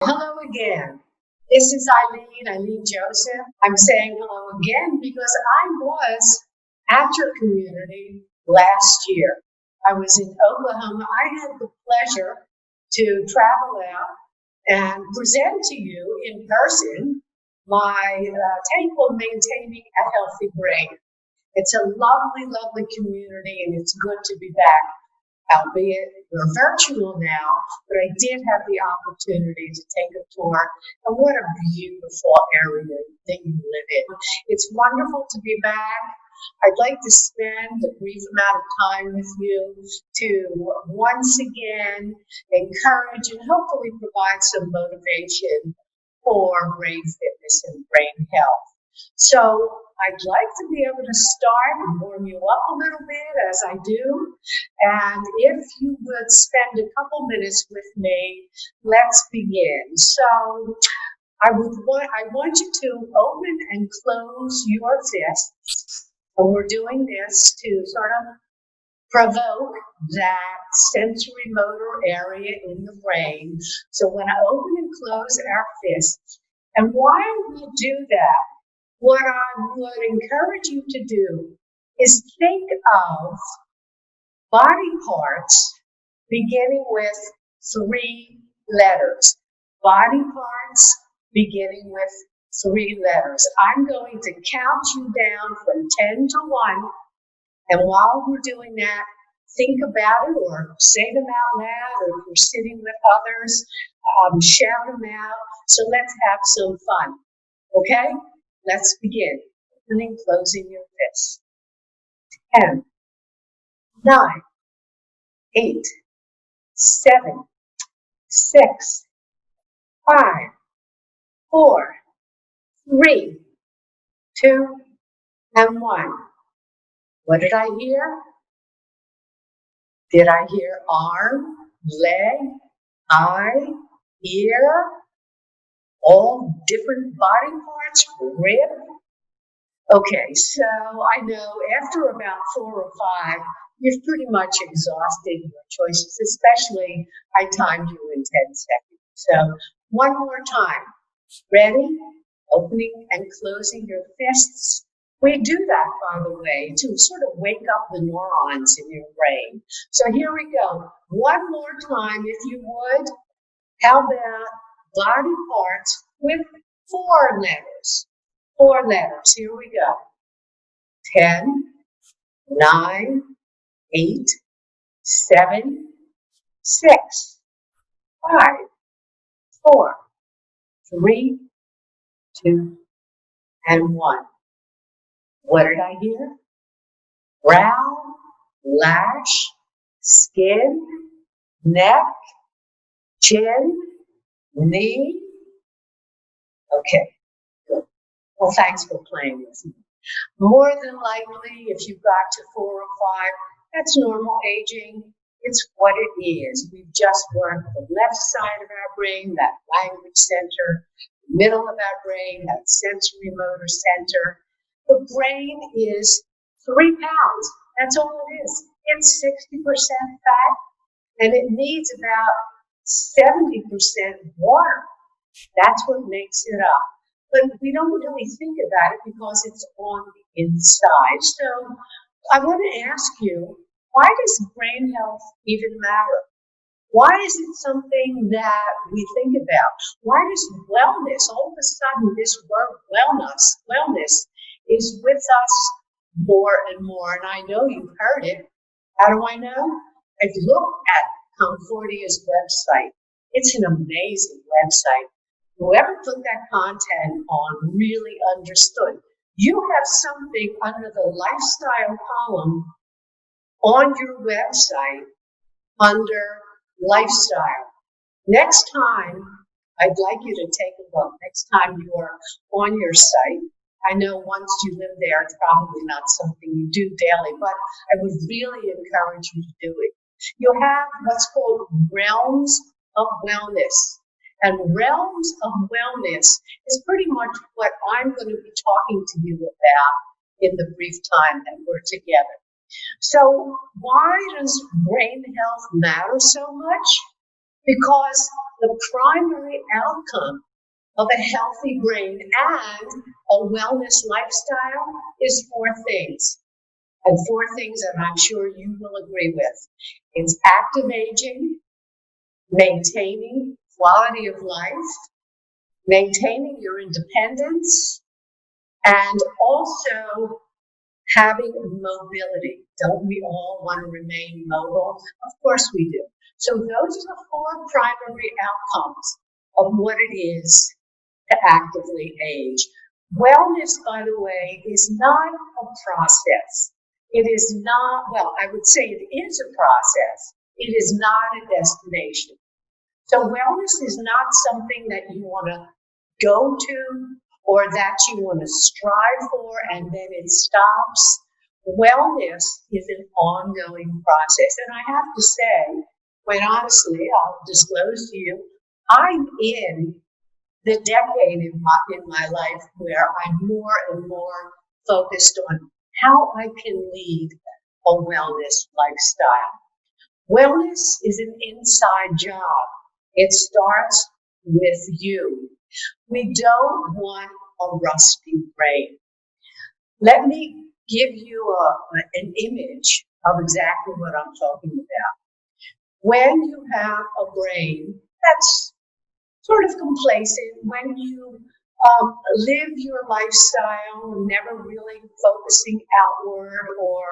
Hello again. This is Eileen Joseph. I'm saying hello again because I was at your community last year. I was in Oklahoma. I had the pleasure to travel out and present to you in person my take on maintaining a healthy brain. It's a lovely, lovely community, and it's good to be back, albeit we're virtual now, but I did have the opportunity to take a tour. And what a beautiful area that you live in. It's wonderful to be back. I'd like to spend a brief amount of time with you to once again encourage and hopefully provide some motivation for brain fitness and brain health. So I'd like to be able to start and warm you up a little bit as I do. And if you would spend a couple minutes with me, let's begin. So I want you to open and close your fists. And we're doing this to sort of provoke that sensory motor area in the brain. So when I open and close our fists, and while we do that, what I would encourage you to do is think of body parts beginning with 3 letters. Body parts beginning with 3 letters. I'm going to count you down from 10 to 1. And while we're doing that, think about it or say them out loud, or if you're sitting with others, shout them out. So let's have some fun. Okay? Let's begin. Opening, closing your fists. 10, 9, 8, 7, 6, 5, 4, 3, 2, and 1. What did I hear? Did I hear arm, leg, eye, ear? All different body parts, rib. Okay, so I know after about 4 or 5, you've pretty much exhausted your choices, especially I timed you in 10 seconds. So one more time. Ready? Opening and closing your fists. We do that, by the way, to sort of wake up the neurons in your brain. So here we go. One more time, if you would. How about body parts with 4 letters? 4 letters. Here we go. 10, 9, 8, 7, 6, 5, 4, 3, 2, and 1. What did I hear? Brow, lash, skin, neck, chin, knee. Okay, good. Well, thanks for playing with me. More than likely, if you got to 4 or 5, that's normal aging. It's what it is. We've just worked the left side of our brain, that language center, the middle of our brain, that sensory motor center. The brain is 3 pounds. That's all it is. It's 60% fat, and it needs about 70% water. That's what makes it up. But we don't really think about it because it's on the inside. So I want to ask you, why does brain health even matter? Why is it something that we think about? Why does wellness, all of a sudden this word wellness is with us more and more? And I know you've heard it. How do I know? I've looked at Concordia's website. It's an amazing website. Whoever put that content on really understood. You have something under the lifestyle column on your website under lifestyle. Next time, I'd like you to take a look. Next time you are on your site. I know once you live there, it's probably not something you do daily, but I would really encourage you to do it. You have what's called realms of wellness. And realms of wellness is pretty much what I'm going to be talking to you about in the brief time that we're together. So why does brain health matter so much? because the primary outcome of a healthy brain and a wellness lifestyle is four things. And four things that I'm sure you will agree with. It's active aging, maintaining quality of life, maintaining your independence, and also having mobility. Don't we all want to remain mobile? Of course we do. So those are the four primary outcomes of what it is to actively age. Wellness, by the way, is not a process. It is not, well, I would say it is a process. It is not a destination. So wellness is not something that you want to go to or that you want to strive for and then it stops. Wellness is an ongoing process. And I have to say, quite honestly, I'll disclose to you, I'm in the decade in my life where I'm more and more focused on how I can lead a wellness lifestyle. Wellness is an inside job. It starts with you. We don't want a rusty brain. Let me give you an image of exactly what I'm talking about. When you have a brain that's sort of complacent, when you live your lifestyle, never really focusing outward or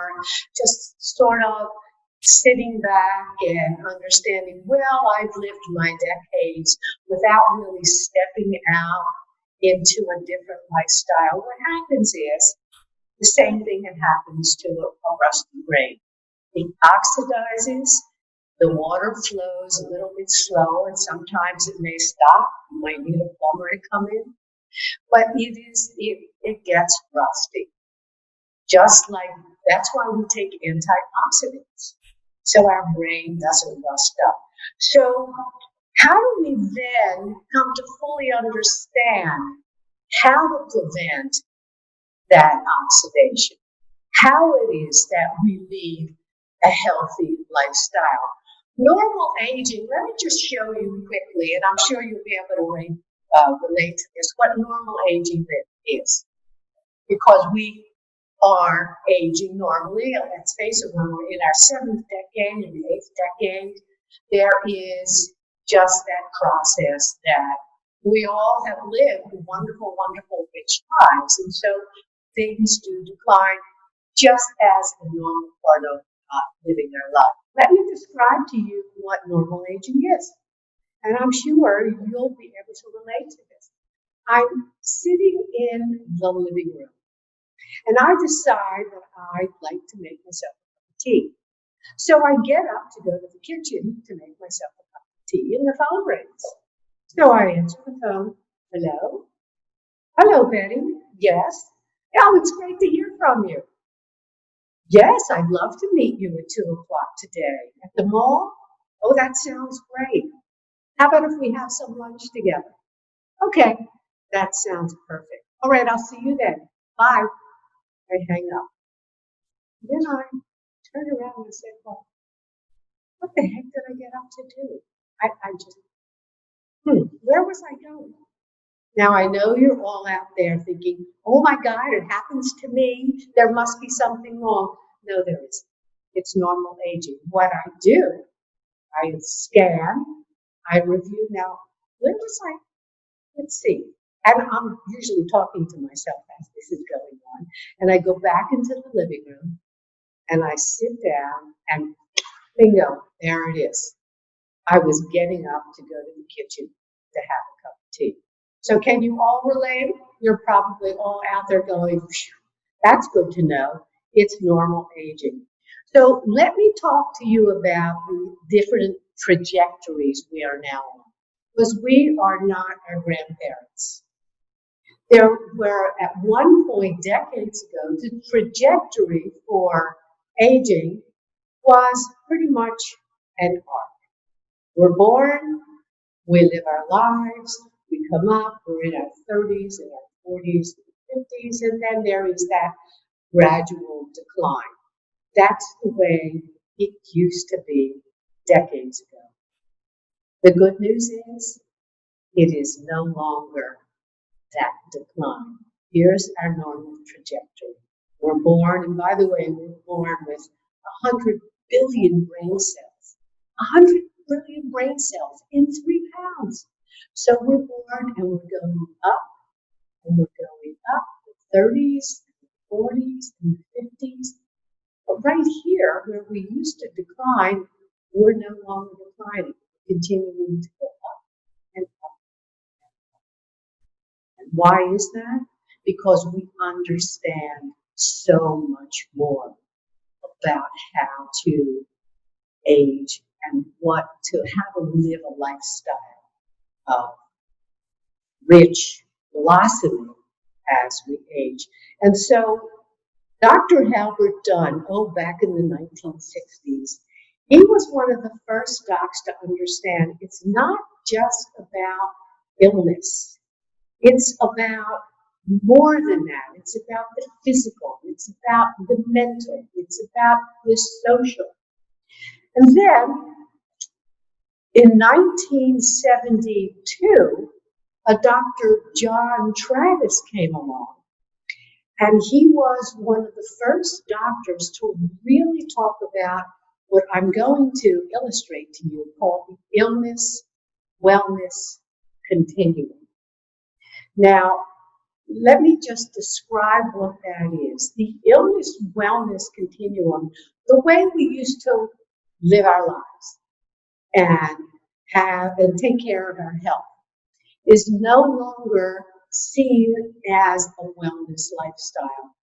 just sort of sitting back and understanding, well, I've lived my decades without really stepping out into a different lifestyle. What happens is the same thing that happens to a rusty brain. It oxidizes, the water flows a little bit slower, and sometimes it may stop. You might need a plumber to come in, but it gets rusty. Just like that's why we take antioxidants, so our brain doesn't rust up. So how do we then come to fully understand how to prevent that oxidation? How it is that we lead a healthy lifestyle? Normal aging, let me just show you quickly, and I'm sure you'll be able to relate to this, what normal aging is. Because we are aging normally, let's face it, when we're in our seventh decade and the eighth decade, there is just that process that we all have lived wonderful, wonderful, rich lives. And so things do decline just as a normal part of living our life. Let me describe to you what normal aging is. And I'm sure you'll be able to relate to this. I'm sitting in the living room and I decide that I'd like to make myself a cup of tea. So I get up to go to the kitchen to make myself a cup of tea and the phone rings. So I answer the phone. Hello? Hello, Betty. Yes? Oh, it's great to hear from you. Yes, I'd love to meet you at 2 o'clock today. At the mall? Oh, that sounds great. How about if we have some lunch together? Okay, that sounds perfect. All right, I'll see you then. Bye. I hang up. Then I turn around and say, well, what the heck did I get up to do? I just, where was I going? Now, I know you're all out there thinking, oh my God, it happens to me. There must be something wrong. No, there isn't. It's normal aging. What I do, I scan, I review. Now, where was I? Let's see. And I'm usually talking to myself as this is going on. And I go back into the living room and I sit down and bingo, there it is. I was getting up to go to the kitchen to have a cup of tea. So can you all relate? You're probably all out there going, that's good to know. It's normal aging. So let me talk to you about the different trajectories we are now on, because we are not our grandparents. There were at one point decades ago, the trajectory for aging was pretty much an arc. We're born, we live our lives, we come up, we're in our 30s and our 40s and 50s, and then there is that gradual decline. That's the way it used to be decades ago. The good news is it is no longer that decline. Here's our normal trajectory. We're born, and by the way, we're born with 100 billion brain cells. 100 billion brain cells in 3 pounds. So we're born and we're going up and we're going up, the 30s, the 40s, and the 50s. But right here, where we used to decline, we're no longer declining. We're continuing to go up and up. And why is that? Because we understand so much more about how to age and how to live a lifestyle of rich blossoming as we age. And so Dr. Halbert Dunn, back in the 1960s, he was one of the first docs to understand it's not just about illness. It's about more than that. It's about the physical. It's about the mental. It's about the social. And then in 1972, a Dr. John Travis came along. And he was one of the first doctors to really talk about what I'm going to illustrate to you called the illness wellness continuum. Now, let me just describe what that is. The illness wellness continuum, the way we used to live our lives and take care of our health, is no longer seen as a wellness lifestyle.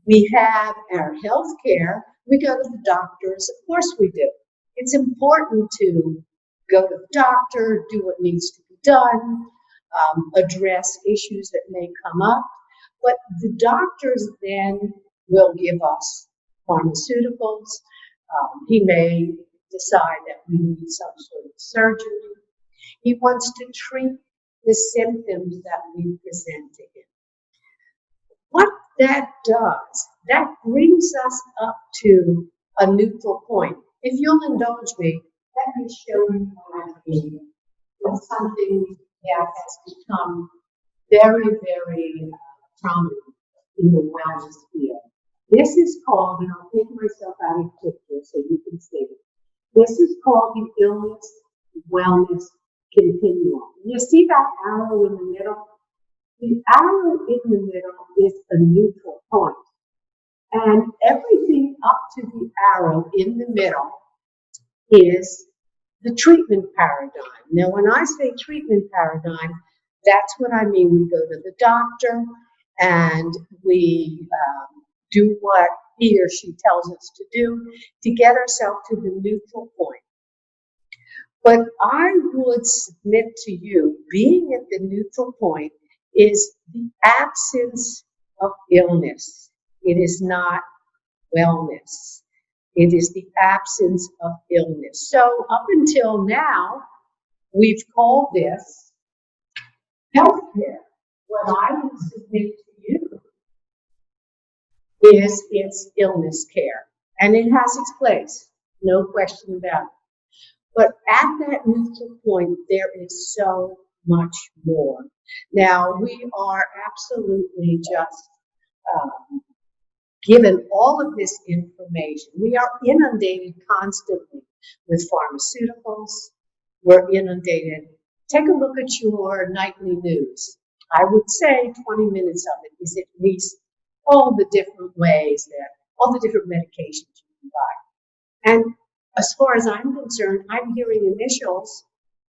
We have our health care. We go to the doctors. Of course we do. It's important to go to the doctor, do what needs to be done, address issues that may come up. But the doctors then will give us pharmaceuticals. He may decide that we need some sort of surgery. He wants to treat the symptoms that we present to him. What that does, that brings us up to a neutral point. If you'll indulge me, let me show you what I mean with something that has become very, very prominent in the wellness field. This is called, and I'll take myself out of the picture so you can see it. This is called the illness wellness continuum. You see that arrow in the middle? The arrow in the middle is a neutral point. And everything up to the arrow in the middle is the treatment paradigm. Now, when I say treatment paradigm, that's what I mean. We go to the doctor and we do what he or she tells us to do to get ourselves to the neutral point. But I would submit to you, being at the neutral point is the absence of illness. It is not wellness. It is the absence of illness. So up until now, we've called this healthcare. What I would submit to you is it's illness care. And it has its place, no question about it. But at that neutral point, there is so much more. Now, we are absolutely just given all of this information. We are inundated constantly with pharmaceuticals. We're inundated. Take a look at your nightly news. I would say 20 minutes of it is at least all the different ways all the different medications you can buy. And as far as I'm concerned, I'm hearing initials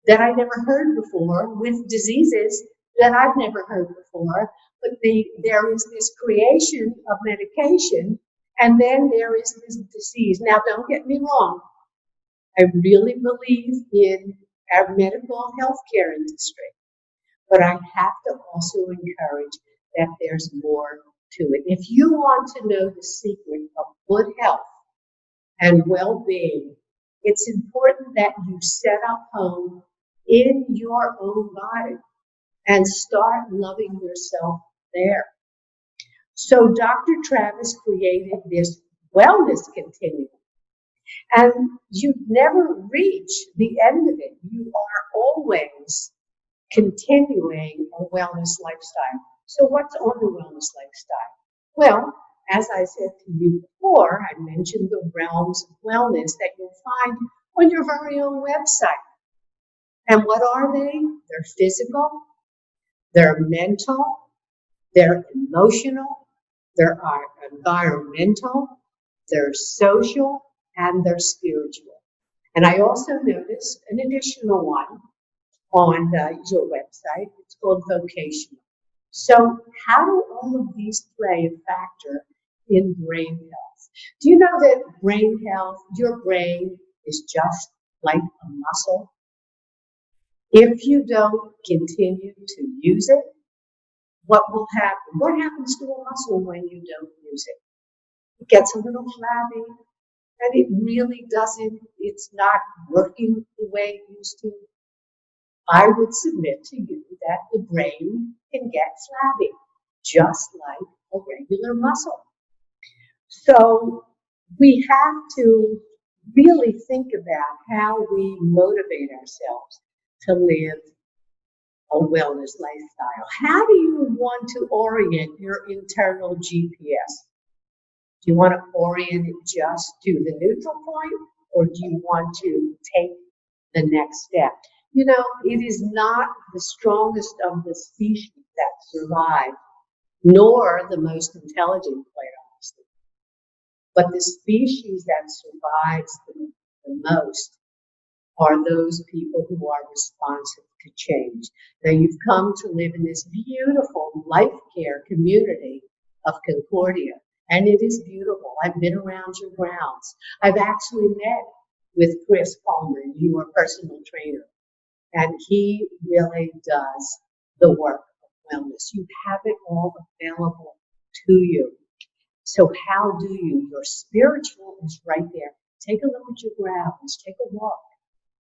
that I never heard before with diseases that I've never heard before. But there is this creation of medication, and then there is this disease. Now, don't get me wrong. I really believe in our medical healthcare industry, but I have to also encourage that there's more to it. If you want to know the secret of good health and well-being, it's important that you set up home in your own body and start loving yourself there. So Dr. Travis created this wellness continuum. And you never reach the end of it. You are always continuing a wellness lifestyle. So what's on the wellness lifestyle? Well, as I said to you before, I mentioned the realms of wellness that you'll find on your very own website. And what are they? They're physical, they're mental, they're emotional, they're environmental, they're social, and they're spiritual. And I also noticed an additional one on your website. It's called vocational. So how do all of these play a factor in brain health? Do you know that brain health, your brain is just like a muscle? If you don't continue to use it, what will happen? What happens to a muscle when you don't use it? It gets a little flabby, and it really doesn't, it's not working the way it used to. I would submit to you that the brain can get flabby, just like a regular muscle. So we have to really think about how we motivate ourselves to live a wellness lifestyle. How do you want to orient your internal GPS? Do you want to orient it just to the neutral point, or do you want to take the next step? You know, it is not the strongest of the species that survive, nor the most intelligent, quite honestly. But the species that survives the most are those people who are responsive to change. Now, you've come to live in this beautiful life care community of Concordia, and it is beautiful. I've been around your grounds. I've actually met with Chris Coleman, your personal trainer, and he really does the work of wellness. You have it all available to you. So how do you? Your spiritual is right there. Take a look at your grounds. Take a walk.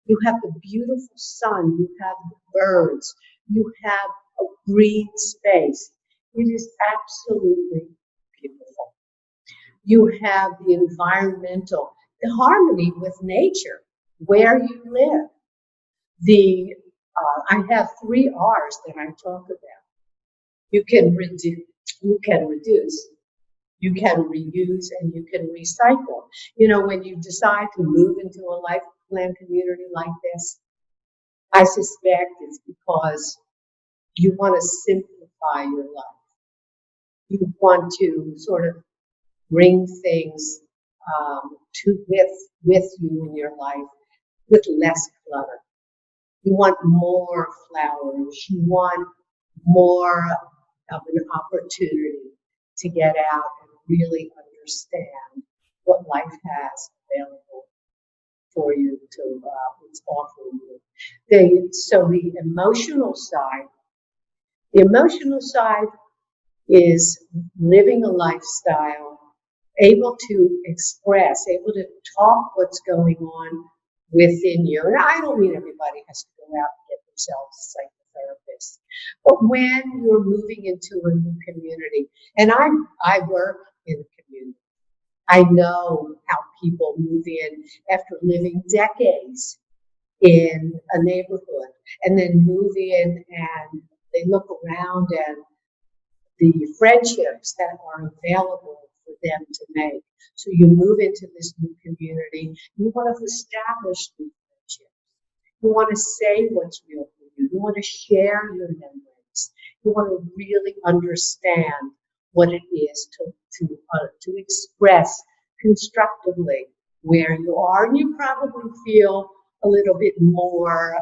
You have the beautiful sun. You have the birds. You have a green space. It is absolutely beautiful. You have the environmental, the harmony with nature, where you live. I have 3 R's that I talk about. You can reduce, you can reuse, and you can recycle. You know, when you decide to move into a life plan community like this, I suspect it's because you want to simplify your life. You want to sort of bring things with you in your life with less clutter. You want more flowers. You want more of an opportunity to get out and really understand what life has available for you to it's offering you. So the emotional side is living a lifestyle, able to express, able to talk what's going on within you. And I don't mean everybody has to go out and get themselves a psychotherapist, but when you're moving into a new community, and I work in a community, I know how people move in after living decades in a neighborhood, and then move in and they look around and the friendships that are available for them to make. So you move into this new community, you want to establish new friendships. You want to say what's real for you. You want to share your memories. You want to really understand what it is to express constructively where you are, and you probably feel a little bit more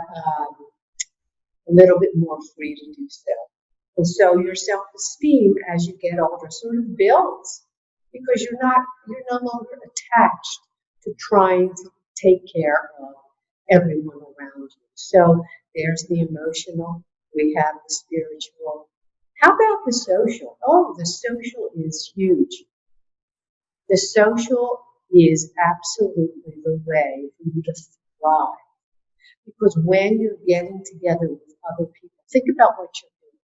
free to do so. And so your self-esteem as you get older sort of builds, because you're no longer attached to trying to take care of everyone around you. So there's the emotional, we have the spiritual. How about the social? Oh, the social is huge. The social is absolutely the way for you to thrive. Because when you're getting together with other people, think about what you're doing.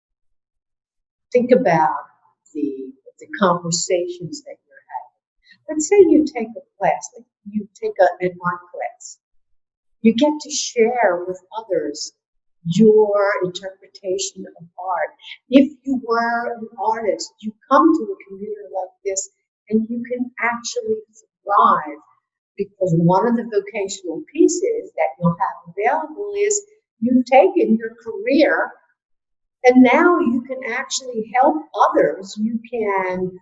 Think about the conversations that you're having. let's say you take a class, like you take an art class. You get to share with others your interpretation of art. If you were an artist, you come to a community like this and you can actually thrive, because one of the vocational pieces that you'll have available is you've taken your career and now you can actually help others. You can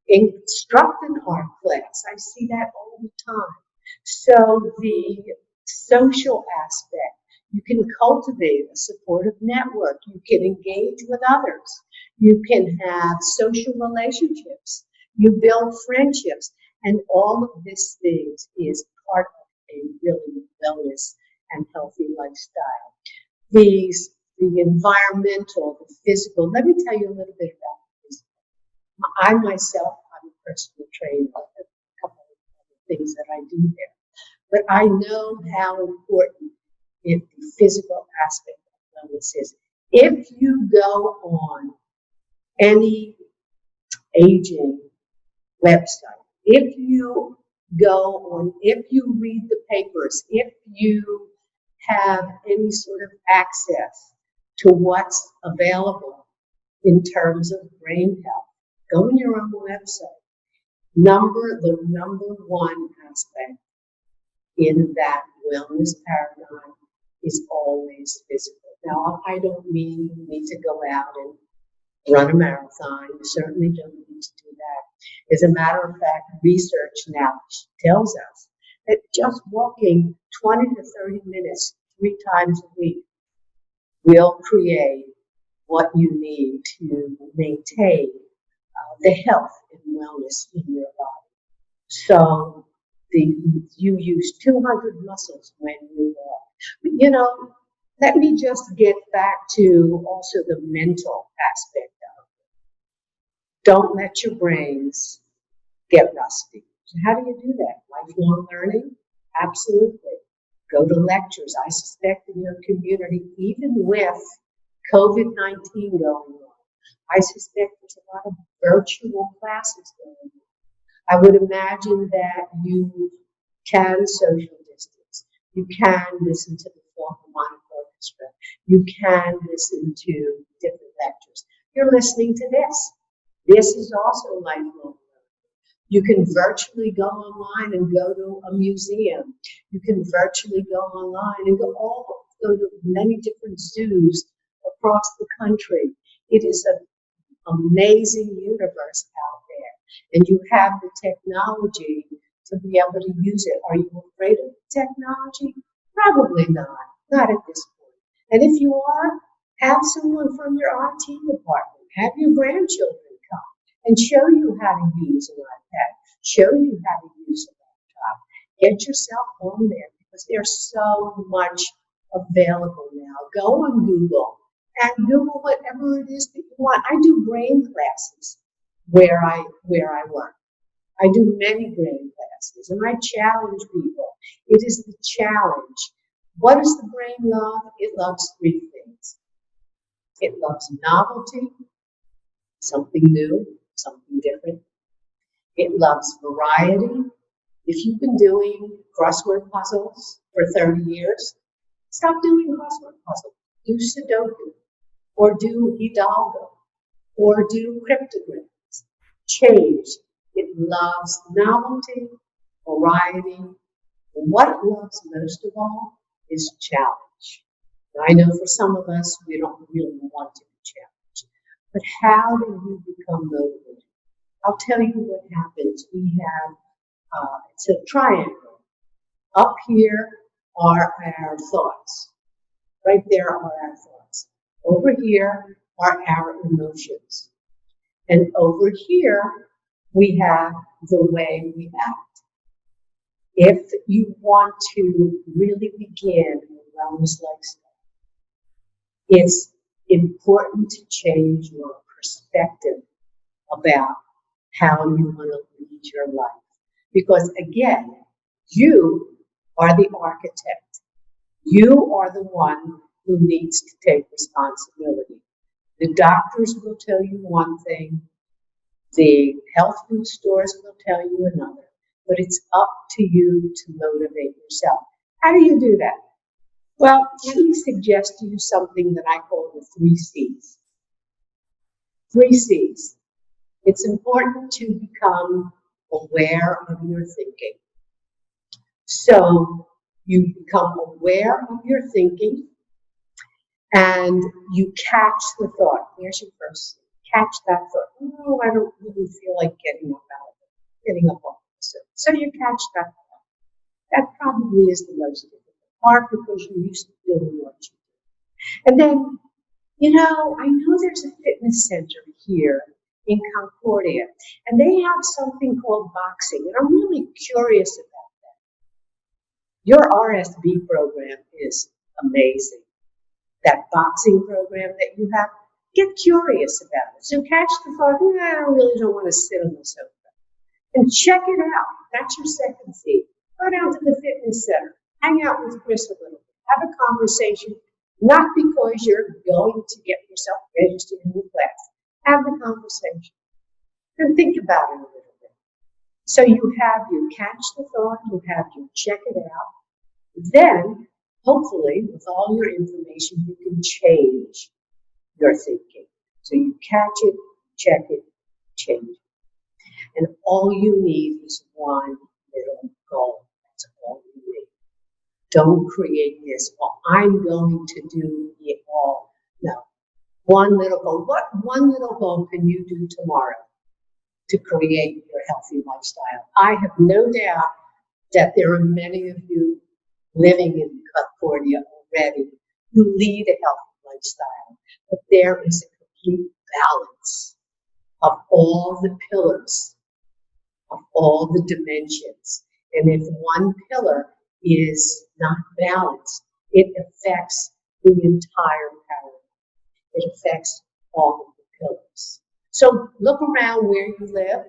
instruct an art class. I see that all the time. So the social aspect, you can cultivate a supportive network. You can engage with others. You can have social relationships. You build friendships. And all of these things is part of a really wellness and healthy lifestyle. The environmental, the physical. Let me tell you a little bit about this. I myself, I'm a personal trainer, a couple of other things that I do there. But I know how important the physical aspect of wellness is. If you go on any aging website, if you if you read the papers, if you have any sort of access to what's available in terms of brain health, go on your own website. The number one aspect in that wellness paradigm is always physical. Now, I don't mean you need to go out and run a marathon. You certainly don't need to do that. As a matter of fact, research now tells us that just walking 20 to 30 minutes 3 times a week will create what you need to maintain the health and wellness in your body. So you use 200 muscles when you walk. But, let me just get back to also the mental aspect of it. Don't let your brains get rusty. So how do you do that? Lifelong learning? Absolutely. Go to lectures. I suspect in your community, even with COVID-19 going on, I suspect there's a lot of virtual classes going on. I would imagine that you can social distance. You can listen to the Philharmonic Orchestra. You can listen to different lectures. You're listening to this. This is also lifelong learning. You can virtually go online and go to a museum. You can virtually go online and go to many different zoos across the country. It is an amazing universe out there. And you have the technology to be able to use it. Are you afraid of the technology? Probably not. Not at this point. And if you are, have someone from your IT department, have your grandchildren come and show you how to use an iPad, show you how to use a laptop. Get yourself on there because there's so much available now. Go on Google and Google whatever it is that you want. I do brain classes where I work. I do many brain classes, and I challenge people. It is the challenge. What does the brain love? It loves 3 things. It loves novelty, something new, something different. It loves variety. If you've been doing crossword puzzles for 30 years, stop doing crossword puzzles. Do Sudoku, or do Hidalgo, or do cryptograms. Change. It loves novelty, variety. And what it loves most of all is challenge. Now, I know for some of us, we don't really want to be challenged. But how do you become motivated? I'll tell you what happens. We have, it's a triangle. Up here are our thoughts. Right there are our thoughts. Over here are our emotions. And over here, we have the way we act. If you want to really begin a wellness lifestyle, it's important to change your perspective about how you want to lead your life. Because again, you are the architect. You are the one who needs to take responsibility. The doctors will tell you one thing. The health food stores will tell you another. but it's up to you to motivate yourself. How do you do that? Well, let me suggest to you something that I call the 3 C's. 3 C's. It's important to become aware of your thinking. So you become aware of your thinking and you catch the thought. There's your first thing. Catch that thought. Oh, I don't really feel like getting up off the sofa. So you catch that thought. That probably is the most difficult part because you're used to doing what you do. And then, I know there's a fitness center here in Concordia, and they have something called boxing, and I'm really curious about that. Your RSB program is amazing. That boxing program that you have, get curious about it. So catch the thought, I really don't want to sit on the sofa. And check it out. That's your second C. Go down to the fitness center. Hang out with Chris a little bit. Have a conversation, not because you're going to get yourself registered in the class. Have the conversation. And think about it a little bit. So you catch the thought, you check it out. Then, hopefully, with all your information, you can change your thinking. So you catch it, check it, change it. And all you need is one little goal. That's all you need. Don't create this. Well, I'm going to do it all. No. One little goal. What one little goal can you do tomorrow to create your healthy lifestyle? I have no doubt that there are many of you living in Concordia already who lead a healthy lifestyle. But there is a complete balance of all the pillars, of all the dimensions. And if one pillar is not balanced, it affects the entire paradigm. It affects all of the pillars. So look around where you live.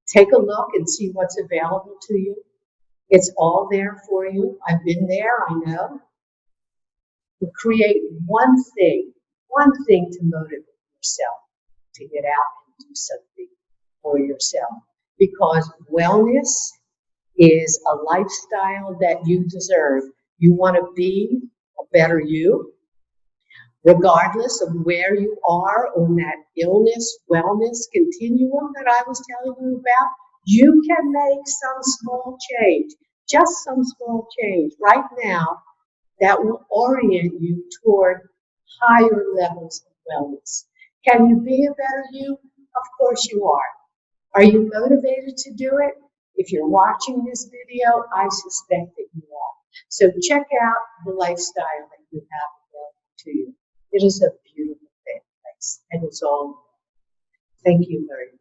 Take a look and see what's available to you. It's all there for you. I've been there, I know. Create one thing to motivate yourself to get out and do something for yourself. Because wellness is a lifestyle that you deserve. You want to be a better you, regardless of where you are on that illness, wellness continuum that I was telling you about. You can make some small change, just some small change right now that will orient you toward higher levels of wellness. Can you be a better you? Of course you are. Are you motivated to do it? If you're watching this video, I suspect that you are. So check out the lifestyle that you have available to you. It is a beautiful place, and it's all. Thank you very much.